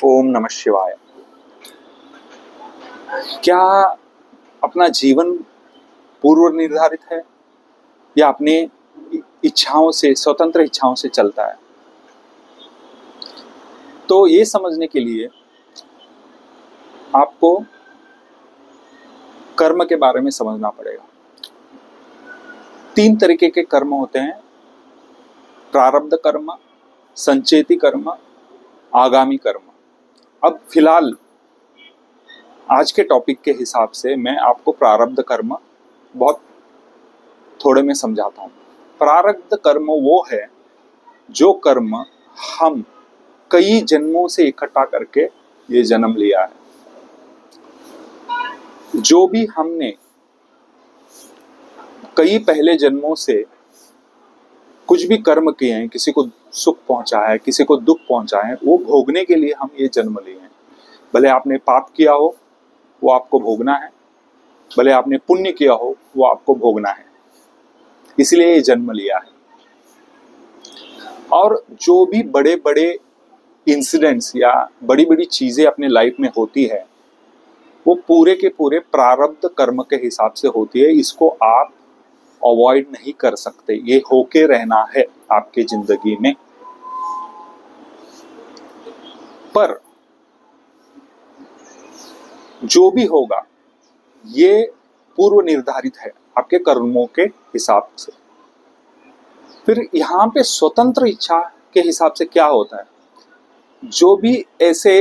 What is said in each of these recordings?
ओम नमः शिवाय। क्या अपना जीवन पूर्व निर्धारित है या अपने इच्छाओं से, स्वतंत्र इच्छाओं से चलता है? तो ये समझने के लिए आपको कर्म के बारे में समझना पड़ेगा। 3 तरीके के कर्म होते हैं: प्रारब्ध कर्म, संचेती कर्म, आगामी कर्म। अब फिलहाल आज के टॉपिक के हिसाब से मैं आपको प्रारब्ध कर्म बहुत थोड़े में समझाता हूँ। प्रारब्ध कर्म वो है जो कर्म हम कई जन्मों से इकट्ठा करके ये जन्म लिया है। जो भी हमने कई पहले जन्मों से कुछ भी कर्म किए हैं, किसी को सुख पहुंचा है, किसी को दुख पहुंचा है, वो भोगने के लिए हम ये जन्म लिए हैं। भले आपने पाप किया हो, वो आपको भोगना है, भले आपने पुण्य किया हो, वो आपको भोगना है, इसलिए ये जन्म लिया है। और जो भी बड़े बड़े इंसिडेंट्स या बड़ी बड़ी चीजें अपने लाइफ में होती है, वो पूरे के पूरे प्रारब्ध कर्म के हिसाब से होती है। इसको आप अवॉइड नहीं कर सकते, ये होके रहना है आपके जिंदगी में। पर जो भी होगा ये पूर्व निर्धारित है आपके कर्मों के हिसाब से। फिर यहाँ पे स्वतंत्र इच्छा के हिसाब से क्या होता है? जो भी ऐसे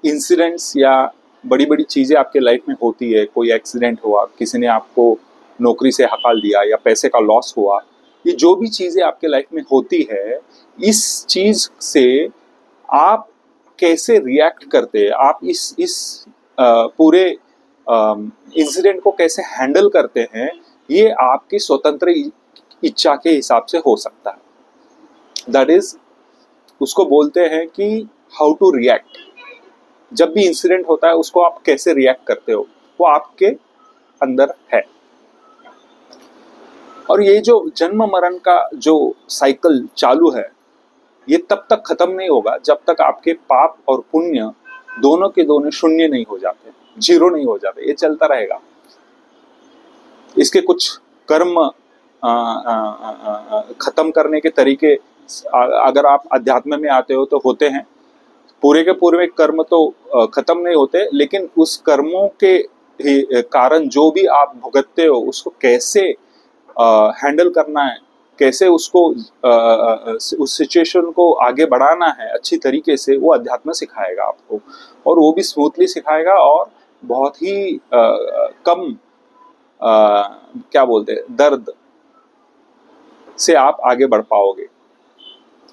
इंसिडेंट्स या बड़ी बड़ी चीजें आपके लाइफ में होती है, कोई एक्सीडेंट हुआ, किसी ने आपको नौकरी से हकाल दिया या पैसे का लॉस हुआ, ये जो भी चीजें आपके लाइफ में होती है, इस चीज से आप कैसे रिएक्ट करते हैं, आप इस पूरे इंसिडेंट को कैसे हैंडल करते हैं, ये आपकी स्वतंत्र इच्छा के हिसाब से हो सकता है। दैट इज, उसको बोलते हैं कि हाउ टू रिएक्ट। जब भी इंसिडेंट होता है उसको आप कैसे रिएक्ट करते हो, वो आपके अंदर है। और ये जो जन्म मरण का जो साइकिल चालू है, ये तब तक खत्म नहीं होगा जब तक आपके पाप और पुण्य दोनों के दोनों शून्य नहीं हो जाते, जीरो नहीं हो जाते। ये चलता रहेगा। इसके कुछ कर्म खत्म करने के तरीके, अगर आप अध्यात्म में आते हो तो होते हैं। पूरे के पूरे कर्म तो खत्म नहीं होते, लेकिन उस कर्मों के कारण जो भी आप भुगतते हो, उसको कैसे हैंडल करना है, कैसे उसको उस सिचुएशन को आगे बढ़ाना है अच्छी तरीके से, वो अध्यात्म सिखाएगा आपको। और वो भी स्मूथली सिखाएगा और बहुत ही कम क्या बोलते हैं, दर्द से आप आगे बढ़ पाओगे।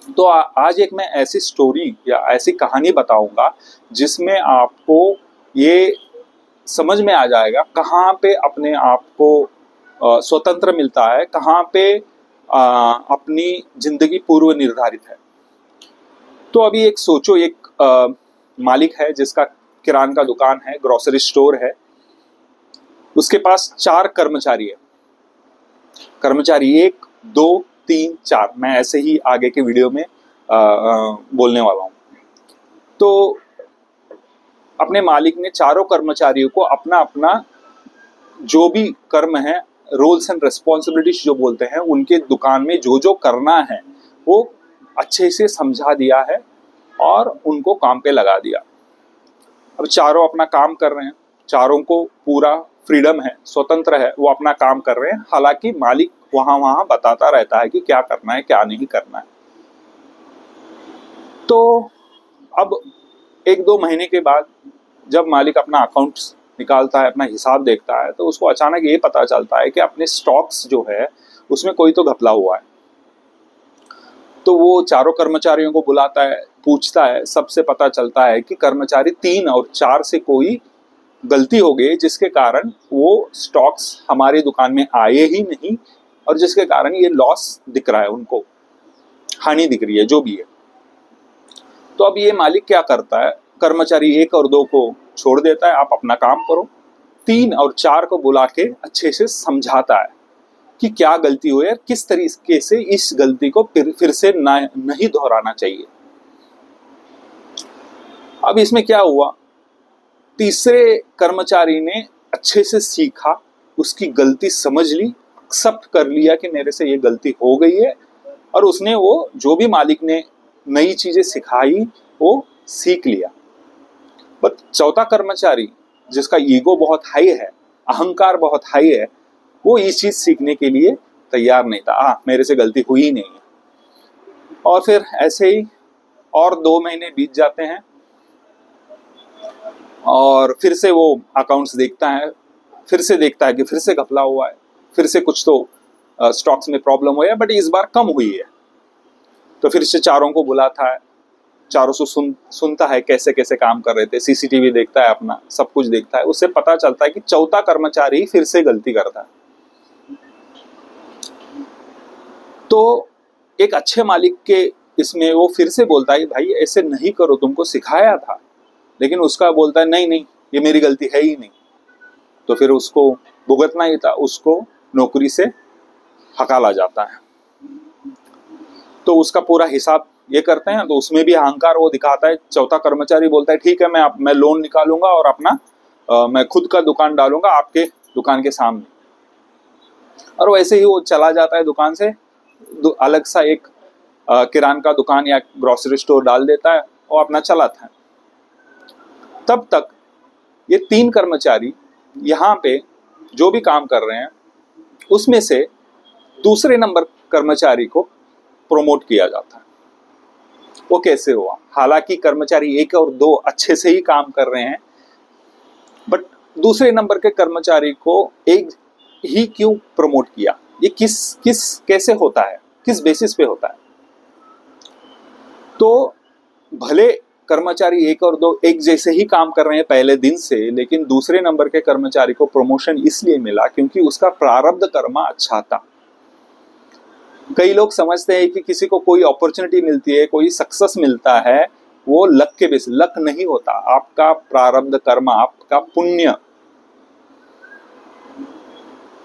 तो आज एक मैं ऐसी स्टोरी या ऐसी कहानी बताऊंगा जिसमें आपको ये समझ में आ जाएगा कहाँ पे अपने आप को स्वतंत्र मिलता है, कहाँ पे अपनी जिंदगी पूर्व निर्धारित है। तो अभी एक सोचो, एक मालिक है जिसका किराना का दुकान है, ग्रोसरी स्टोर है। उसके पास 4 कर्मचारी है। कर्मचारी 1, 2, 3, 4, मैं ऐसे ही आगे के वीडियो में बोलने वाला हूँ। तो अपने मालिक ने चारों कर्मचारियों को अपना अपना जो भी कर्म है, रोल्स एंड रिस्पॉन्सिबिलिटीज जो बोलते हैं, उनके दुकान में जो जो करना है वो अच्छे से समझा दिया है और उनको काम पे लगा दिया। अब चारों अपना काम कर रहे हैं, चारों को पूरा फ्रीडम है, स्वतंत्र है, वो अपना काम कर रहे हैं। हालांकि मालिक वहां बताता रहता है कि क्या करना है, क्या नहीं करना है। तो अब 1-2 महीने के बाद जब मालिक अपना अकाउंट्स निकालता है, अपना हिसाब देखता है, तो उसको अचानक ये पता चलता है कि अपने स्टॉक्स जो है उसमें कोई तो घपला हुआ है। तो वो चारों कर्मचारियों को बुलाता है, पूछता है, सबसे पता चलता है कि कर्मचारी 3 और 4 से कोई गलती हो गई, जिसके कारण वो स्टॉक्स हमारी दुकान में आए ही नहीं और जिसके कारण ये लॉस दिख रहा है, उनको हानि दिख रही है, जो भी है। तो अब ये मालिक क्या करता है, कर्मचारी 1 और 2 को छोड़ देता है, आप अपना काम करो। 3 और 4 को बुला के अच्छे से समझाता है कि क्या गलती हुई है, किस तरीके से इस गलती को फिर से नहीं दोहराना चाहिए। अब इसमें क्या हुआ, तीसरे कर्मचारी ने अच्छे से सीखा, उसकी गलती समझ ली, एक्सेप्ट कर लिया कि मेरे से ये गलती हो गई है, और उसने वो जो भी मालिक ने नई चीजें सिखाई वो सीख लिया। बट चौथा कर्मचारी जिसका ईगो बहुत हाई है, अहंकार बहुत हाई है, वो इस चीज सीखने के लिए तैयार नहीं था। मेरे से गलती हुई ही नहीं है। और फिर ऐसे ही और 2 महीने बीत जाते हैं और फिर से वो अकाउंट्स देखता है, फिर से देखता है कि फिर से घपला हुआ है, फिर से कुछ तो स्टॉक्स में प्रॉब्लम हुई है, बट इस बार कम हुई है। तो फिर से चारों को बुलाता है, चारों से सुनता है कैसे कैसे काम कर रहे थे, सीसीटीवी देखता है, अपना सब कुछ देखता है। उससे पता चलता है कि चौथा कर्मचारी फिर से गलती करता है। तो एक अच्छे मालिक के इसमें वो फिर से बोलता है भाई ऐसे नहीं करो, तुमको सिखाया था, लेकिन उसका बोलता है नहीं नहीं ये मेरी गलती है ही नहीं। तो फिर उसको भुगतना ही था, उसको नौकरी से हकाला जाता है। तो उसका पूरा हिसाब ये करते हैं, तो उसमें भी अहंकार वो दिखाता है। चौथा कर्मचारी बोलता है ठीक है मैं लोन निकालूंगा और अपना मैं खुद का दुकान डालूंगा आपके दुकान के सामने। और वैसे ही वो चला जाता है दुकान से, अलग सा एक किरान का दुकान या ग्रोसरी स्टोर डाल देता है और अपना चलाता है। तब तक ये 3 कर्मचारी यहाँ पे जो भी काम कर रहे हैं उसमें से दूसरे नंबर कर्मचारी को प्रमोट किया जाता है। वो कैसे हुआ? हालांकि कर्मचारी 1 और 2 अच्छे से ही काम कर रहे हैं, बट दूसरे नंबर के कर्मचारी को एक ही क्यों प्रमोट किया? ये कैसे होता है, किस बेसिस पे होता है? तो भले कर्मचारी 1 और 2 एक जैसे ही काम कर रहे हैं पहले दिन से, लेकिन दूसरे नंबर के कर्मचारी को प्रमोशन इसलिए मिला क्योंकि उसका प्रारब्ध कर्म अच्छा था। कई लोग समझते हैं कि किसी को कोई अपॉर्चुनिटी मिलती है, कोई सक्सेस मिलता है, वो लक के बेस, लक नहीं होता। आपका प्रारब्ध कर्म, आपका पुण्य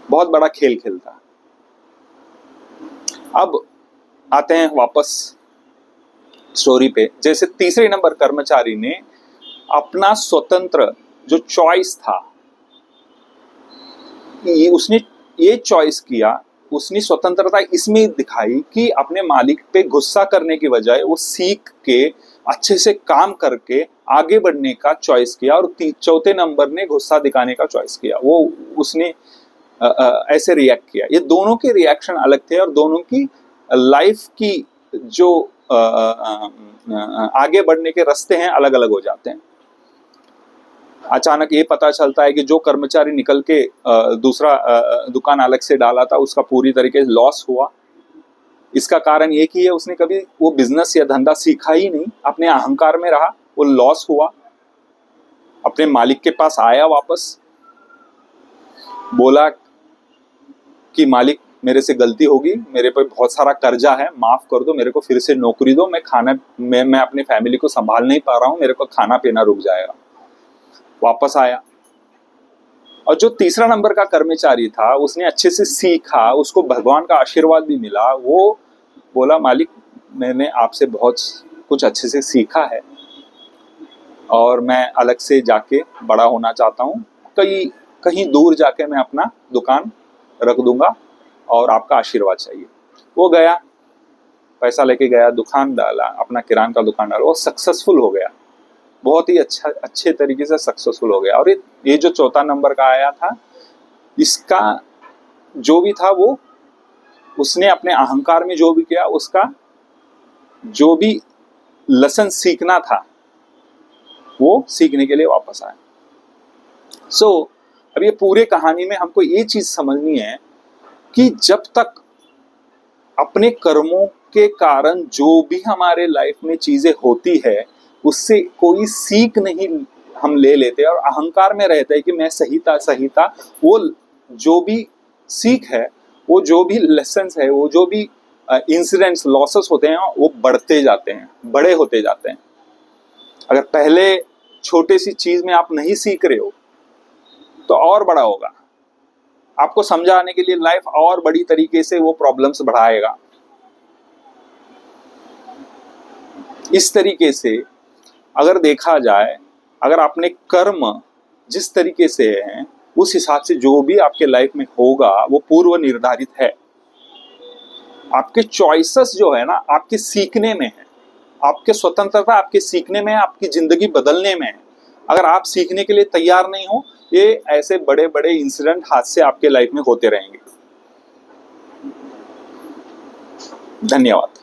बहुत बड़ा खेल खेलता है। अब आते हैं वापस स्टोरी पे। जैसे तीसरे नंबर कर्मचारी ने अपना स्वतंत्र जो चॉइस था, उसने ये चॉइस किया, उसने स्वतंत्रता इसमें दिखाई कि अपने मालिक पे गुस्सा करने की बजाय वो सीख के अच्छे से काम करके आगे बढ़ने का चॉइस किया। और चौथे नंबर ने गुस्सा दिखाने का चॉइस किया। वो उसने ऐसे रिएक्ट किया। ये दोनों के रिएक्शन अलग थे और दोनों की लाइफ की जो आगे बढ़ने के रास्ते हैं अलग अलग हो जाते हैं। अचानक ये पता चलता है कि जो कर्मचारी निकल के दूसरा दुकान अलग से डाला था उसका पूरी तरीके से लॉस हुआ। इसका कारण ये कि उसने कभी वो बिजनेस या धंधा सीखा ही नहीं, अपने अहंकार में रहा, वो लॉस हुआ। अपने मालिक के पास आया, वापस बोला कि मालिक मेरे से गलती होगी, मेरे पे बहुत सारा कर्जा है, माफ कर दो, मेरे को फिर से नौकरी दो, मैं अपनी फैमिली को संभाल नहीं पा रहा हूँ, मेरे को खाना पीना रुक जाएगा। वापस आया और जो तीसरा नंबर का कर्मचारी था उसने अच्छे से सीखा, उसको भगवान का आशीर्वाद भी मिला। वो बोला मालिक मैंने आपसे बहुत कुछ अच्छे से सीखा है और मैं अलग से जाके बड़ा होना चाहता हूँ, कहीं दूर जाके मैं अपना दुकान रख दूंगा और आपका आशीर्वाद चाहिए। वो गया, पैसा लेके गया, दुकान डाला, अपना किरान का दुकान डाला, वो सक्सेसफुल हो गया, बहुत ही अच्छे तरीके से सक्सेसफुल हो गया। और ये जो चौथा नंबर का आया था, इसका जो भी था वो उसने अपने अहंकार में जो भी किया, उसका जो भी लेसन सीखना था वो सीखने के लिए वापस आया। अब ये पूरे कहानी में हमको ये चीज समझनी है कि जब तक अपने कर्मों के कारण जो भी हमारे लाइफ में चीजें होती है उससे कोई सीख नहीं हम ले लेते और अहंकार में रहते हैं कि मैं सही था, वो जो भी सीख है, वो जो भी लेसन्स है, वो जो भी इंसिडेंट्स, लॉसेस होते हैं, वो बढ़ते जाते हैं, बड़े होते जाते हैं। अगर पहले छोटे सी चीज में आप नहीं सीख रहे हो तो और बड़ा होगा। आपको समझाने के लिए लाइफ और बड़ी तरीके से वो प्रॉब्लम्स बढ़ाएगा। इस तरीके से अगर देखा जाए, अगर आपने कर्म जिस तरीके से है उस हिसाब से जो भी आपके लाइफ में होगा वो पूर्व निर्धारित है। आपके चॉइसेस जो है ना आपके सीखने में है, आपके स्वतंत्रता आपके सीखने में है, आपकी जिंदगी बदलने में है। अगर आप सीखने के लिए तैयार नहीं हो, ये ऐसे बड़े बड़े इंसिडेंट हादसे आपके लाइफ में होते रहेंगे। धन्यवाद।